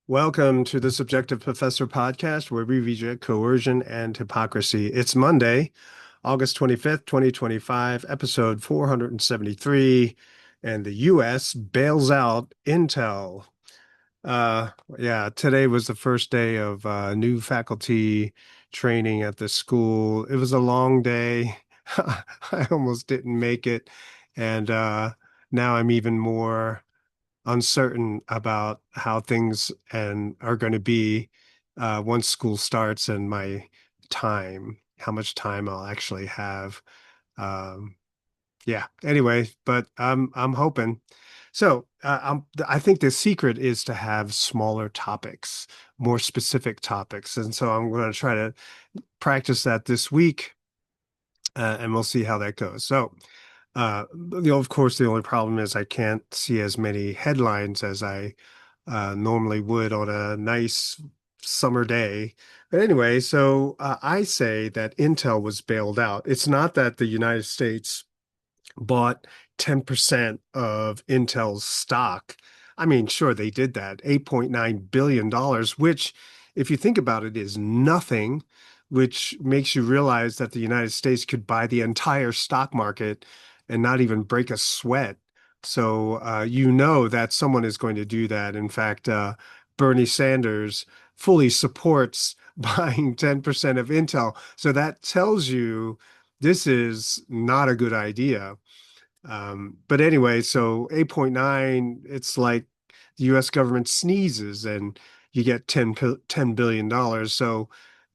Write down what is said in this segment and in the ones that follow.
Welcome to the Subjective Professor podcast, where we reject coercion and hypocrisy. It's Monday, August 25th, 2025, episode 473, and the U.S. bails out Intel. Uh, yeah, today was the first day of new faculty training at the school. It was a long day. I almost didn't make it, and now I'm even more uncertain about how things and are going to be once school starts and my time, how much time I'll actually have. Um, yeah. Anyway, but I'm hoping. So I think the secret is to have smaller topics, more specific topics, and so I'm going to try to practice that this week, and we'll see how that goes. So. Of course, the only problem is I can't see as many headlines as I normally would on a nice summer day. But anyway, so I say that Intel was bailed out. It's not that the United States bought 10% of Intel's stock. I mean, sure, they did that, $8.9 billion, which, if you think about it, is nothing, which makes you realize that the United States could buy the entire stock market and not even break a sweat. So you know that someone is going to do that. In fact, Bernie Sanders fully supports buying 10% of Intel. So that tells you this is not a good idea. But anyway, so 8.9, it's like the US government sneezes and you get $10 billion. So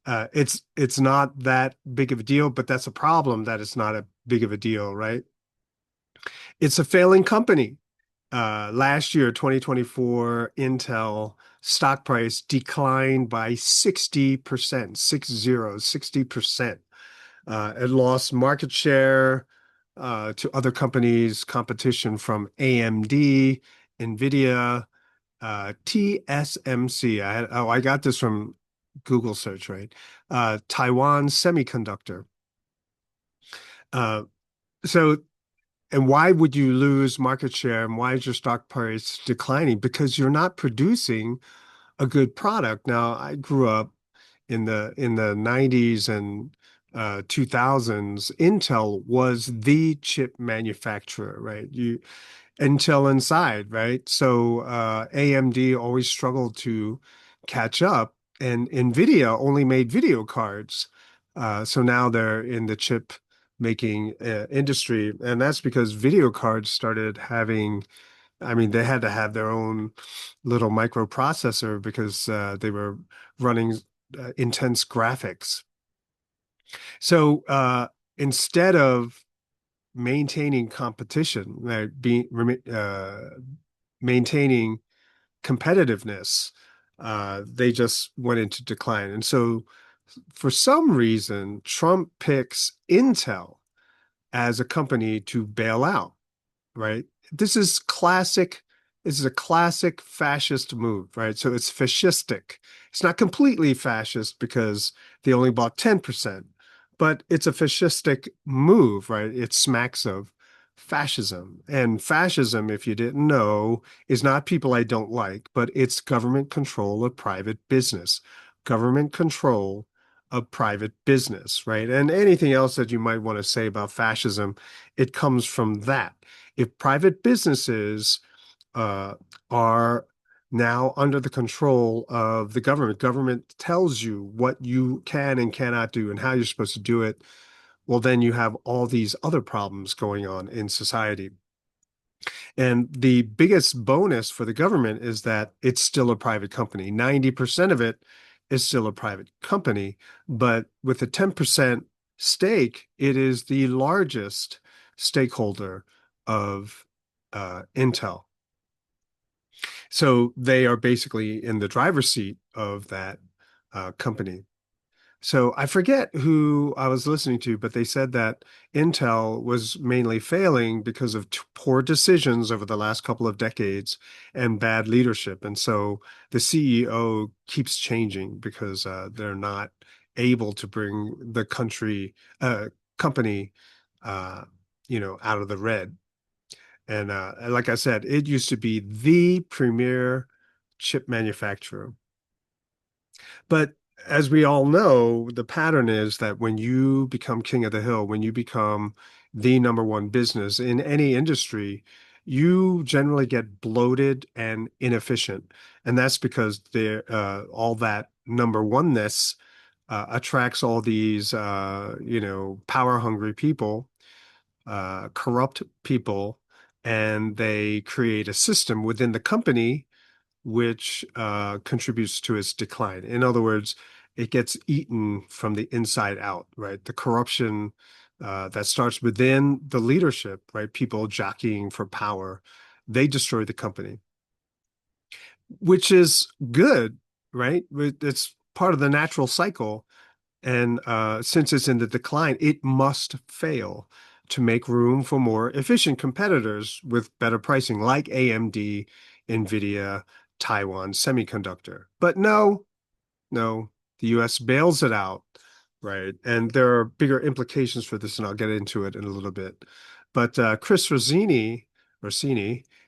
it's not that big of a deal, but that's a problem that it's not a big of a deal, right? It's a failing company. Last year, 2024, Intel stock price declined by 60%, 60%. It lost market share to other companies, competition from AMD, NVIDIA, TSMC. I got this from Google search, right? Taiwan Semiconductor. Uh, so, and why would you lose market share and why is your stock price declining? Because you're not producing a good product. Now, I grew up in the 90s and 2000s. Intel was the chip manufacturer, right? Intel Inside, right? So AMD always struggled to catch up, and NVIDIA only made video cards. So now they're in the chip making industry, and that's because video cards started having, I mean, they had to have their own little microprocessor because they were running intense graphics. So instead of maintaining competition, maintaining competitiveness, they just went into decline. And so, for some reason, Trump picks Intel as a company to bail out, right? This is classic. This is a classic fascist move, right? So it's fascistic. It's not completely fascist because they only bought 10%, but it's a fascistic move, right? It smacks of fascism. And fascism, if you didn't know, is not people I don't like, but it's government control of private business, government control of private business, right? And anything else that you might want to say about fascism, it comes from that. If private businesses uh, are now under the control of the government tells you what you can and cannot do and how you're supposed to do it, well, then you have all these other problems going on in society. And the biggest bonus for the government is that it's still a private company. 90% of it is still a private company, but with a 10% stake, it is the largest stakeholder of Intel. So they are basically in the driver's seat of that company. So I forget who I was listening to, but they said that Intel was mainly failing because of poor decisions over the last couple of decades and bad leadership. And so the CEO keeps changing because they're not able to bring the company, uh, out of the red. And like I said, it used to be the premier chip manufacturer. But as we all know, the pattern is that when you become king of the hill, when you become the number one business in any industry, you generally get bloated and inefficient. And that's because all that number oneness attracts all these, power hungry people, corrupt people, and they create a system within the company which contributes to its decline. In other words, it gets eaten from the inside out, right? The corruption that starts within the leadership, right? People jockeying for power, they destroy the company, which is good, right? It's part of the natural cycle. And since it's in the decline, it must fail to make room for more efficient competitors with better pricing, like AMD, NVIDIA, Taiwan Semiconductor. But no, the US bails it out, right? And there are bigger implications for this, and I'll get into it in a little bit. But Chris Rossini,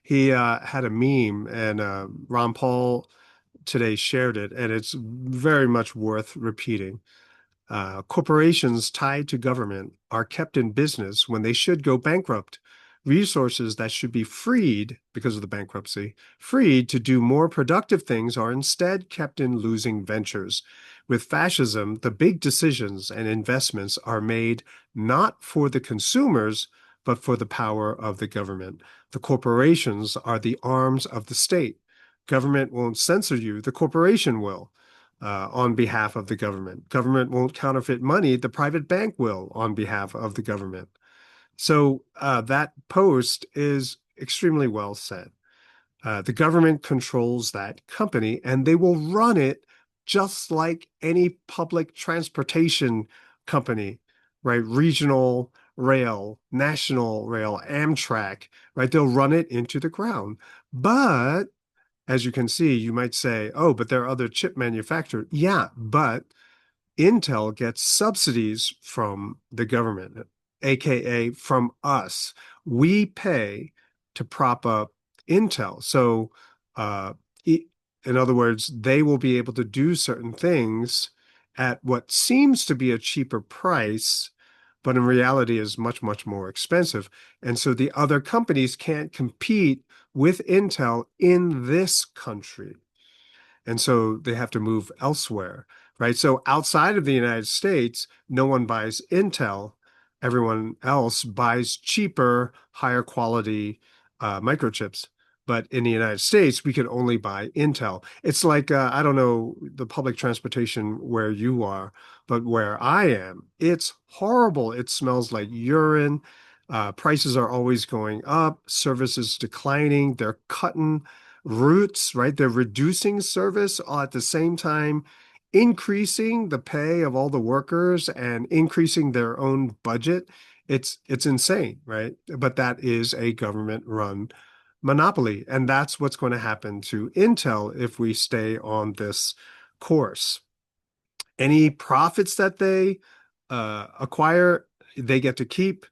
he had a meme, and Ron Paul today shared it, and it's very much worth repeating. Corporations tied to government are kept in business when they should go bankrupt. Resources that should be freed because of the bankruptcy, freed to do more productive things, are instead kept in losing ventures. With fascism, the big decisions and investments are made not for the consumers, but for the power of the government. The corporations are the arms of the state. Government won't censor you, the corporation will on behalf of the government. Government won't counterfeit money, the private bank will on behalf of the government. So that post is extremely well said. The government controls that company and they will run it just like any public transportation company, right? Regional rail, national rail, Amtrak, right? They'll run it into the ground. But as you can see, you might say, oh, but there are other chip manufacturers. Yeah, but Intel gets subsidies from the government, aka from us. We pay to prop up Intel. So, uh, in other words, they will be able to do certain things at what seems to be a cheaper price, but in reality is much, much more expensive. And so the other companies can't compete with Intel in this country. And so they have to move elsewhere, right? So outside of the United States, no one buys Intel. Everyone else buys cheaper, higher quality microchips. But in the United States, we can only buy Intel. It's like, I don't know the public transportation where you are, but where I am, it's horrible. It smells like urine. Prices are always going up, services declining. They're cutting routes, right? They're reducing service at the same time, increasing the pay of all the workers and increasing their own budget. It's insane, right? But that is a government-run monopoly, and that's what's going to happen to Intel if we stay on this course. Any profits that they acquire, they get to keep.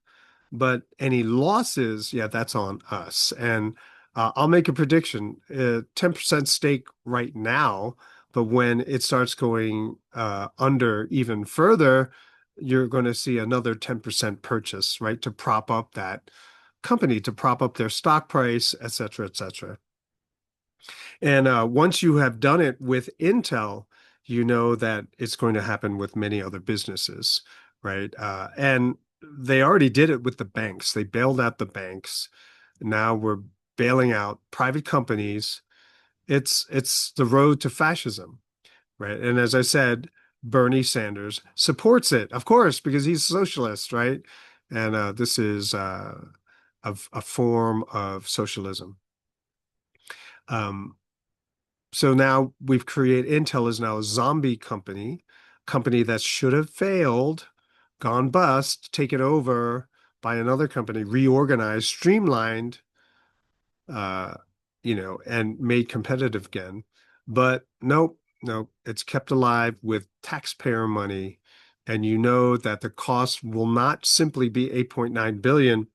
But any losses, yeah, that's on us. And I'll make a prediction, 10% stake right now, but when it starts going under even further, you're going to see another 10% purchase, right, to prop up that company, to prop up their stock price, et cetera, et cetera. And once you have done it with Intel, you know that it's going to happen with many other businesses, right? And they already did it with the banks. They bailed out the banks. Now we're bailing out private companies. It's the road to fascism, right? And as I said, Bernie Sanders supports it, of course, because he's a socialist, right? And this is a form of socialism. Um, So now we've created, Intel is now a zombie company that should have failed, gone bust, taken over by another company, reorganized, streamlined, uh, and made competitive again. But nope, it's kept alive with taxpayer money. And you know that the cost will not simply be 8.9 billion.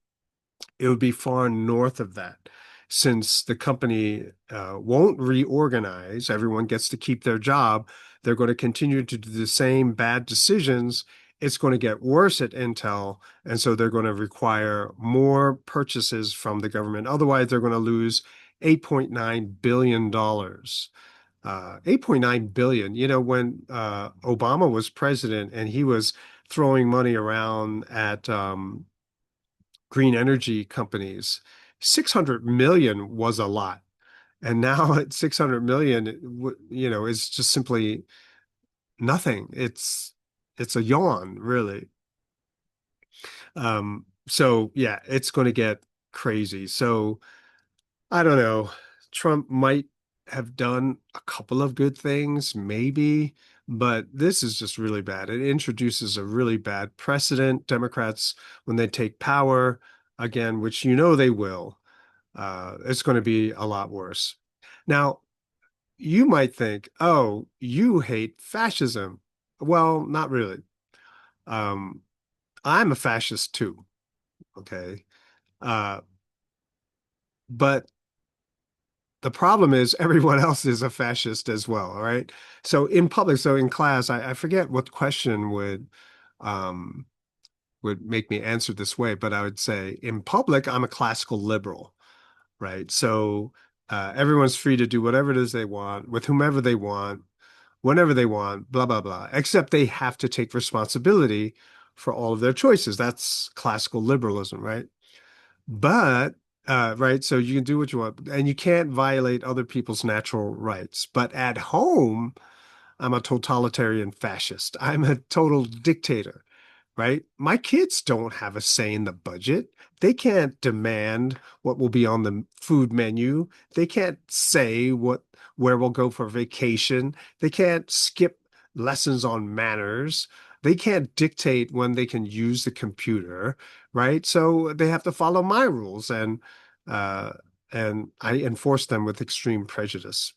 It would be far north of that. since the company won't reorganize, everyone gets to keep their job. They're going to continue to do the same bad decisions. It's going to get worse at Intel. And so they're going to require more purchases from the government. Otherwise, they're going to lose $8.9 billion. 8.9 billion. You know, when Obama was president and he was throwing money around at green energy companies, 600 million was a lot. And now at 600 million, you know, is just simply nothing. It's a yawn, really. So yeah, it's going to get crazy. So I don't know. Trump might have done a couple of good things, maybe, but this is just really bad. It introduces a really bad precedent. Democrats, when they take power again, which you know they will, it's going to be a lot worse. Now, you might think, oh, you hate fascism. Well, not really. Um, I'm a fascist too, okay? Uh, but the problem is everyone else is a fascist as well, all right? So in public, so in class, I forget what question um, would make me answer this way, but I would say in public, I'm a classical liberal, right? So everyone's free to do whatever it is they want with whomever they want, whenever they want, blah, blah, blah, except they have to take responsibility for all of their choices. That's classical liberalism, right? But right, so you can do what you want, and you can't violate other people's natural rights. But at home, I'm a totalitarian fascist. I'm a total dictator, right? My kids don't have a say in the budget. They can't demand what will be on the food menu. They can't say what where we'll go for vacation. They can't skip lessons on manners. They can't dictate when they can use the computer, right? So they have to follow my rules, uh, and I enforce them with extreme prejudice.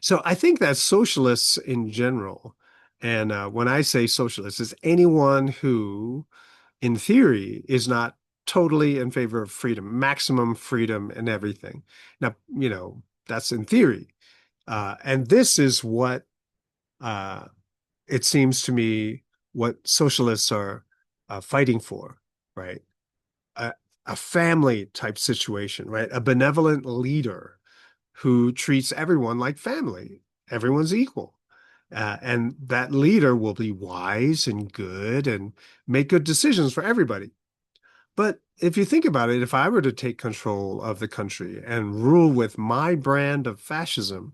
So I think that socialists in general, and when I say socialists, is anyone who, in theory, is not totally in favor of freedom, maximum freedom and everything. Now, you know, that's in theory. And this is what uh, it seems to me what socialists are fighting for, right? A, a family type situation, right? A benevolent leader who treats everyone like family. Everyone's equal. And that leader will be wise and good and make good decisions for everybody. But if you think about it, if I were to take control of the country and rule with my brand of fascism,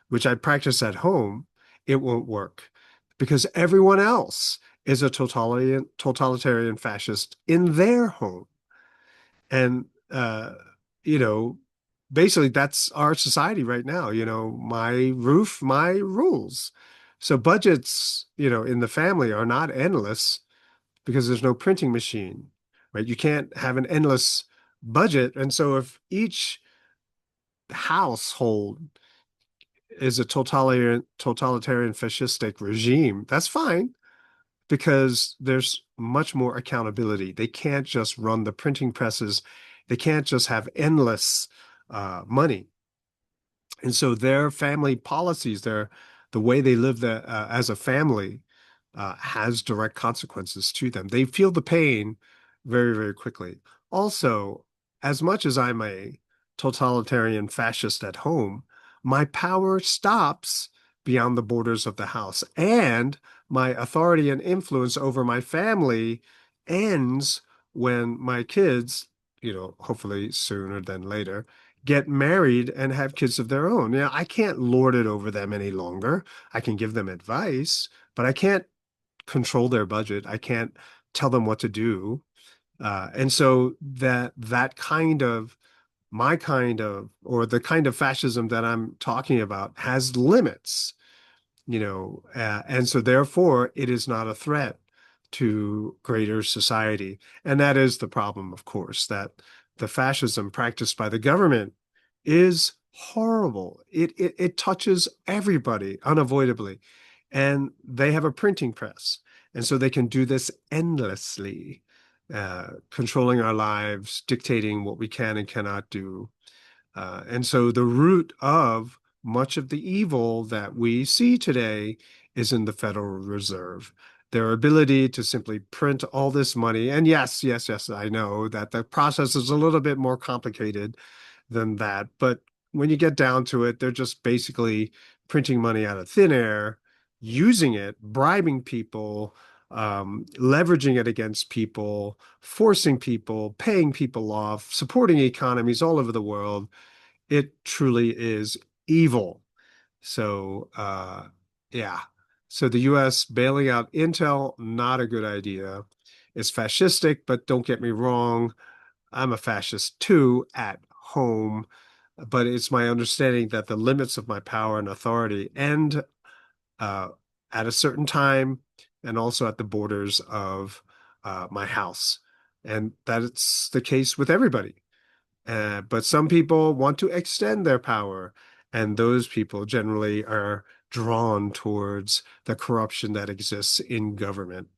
which I practice at home, it won't work because everyone else is a totalitarian fascist in their home. And, you know, basically that's our society right now. You know, my roof, my rules. So budgets, you know, in the family are not endless because there's no printing machine, right? You can't have an endless budget. And so if each household is a totalitarian fascistic regime, that's fine because there's much more accountability. They can't just run the printing presses. They can't just have endless money. And so their family policies, the way they live as a family has direct consequences to them. They feel the pain very, very quickly. Also, as much as I'm a totalitarian fascist at home, my power stops beyond the borders of the house, and my authority and influence over my family ends when my kids, you know, hopefully sooner than later, get married and have kids of their own. You know, I can't lord it over them any longer. I can give them advice, but I can't control their budget. I can't tell them what to do. And so that kind of my kind of or the kind of fascism that I'm talking about has limits, you know, and so therefore it is not a threat to greater society. And that is the problem, of course, that the fascism practiced by the government is horrible. It touches everybody unavoidably. And they have a printing press. And so they can do this endlessly. controlling our lives, dictating what we can and cannot do. And so the root of much of the evil that we see today is in the Federal Reserve. Their ability to simply print all this money. And yes, yes, yes, I know that the process is a little bit more complicated than that. But when you get down to it, they're just basically printing money out of thin air, using it, bribing people, leveraging it against people, forcing people, paying people off, supporting economies all over the world. It truly is evil. So, yeah. So the US bailing out Intel, not a good idea. It's fascistic, but don't get me wrong, I'm a fascist too at home. But it's my understanding that the limits of my power and authority end uh, at a certain time and also at the borders of my house. And that's the case with everybody. But some people want to extend their power, and those people generally are drawn towards the corruption that exists in government.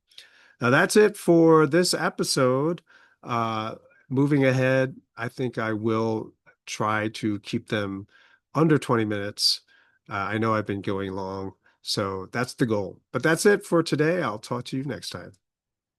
Now, that's it for this episode. Uh, Moving ahead, I think I will try to keep them under 20 minutes. I know I've been going long, so that's the goal. But that's it for today. I'll talk to you next time.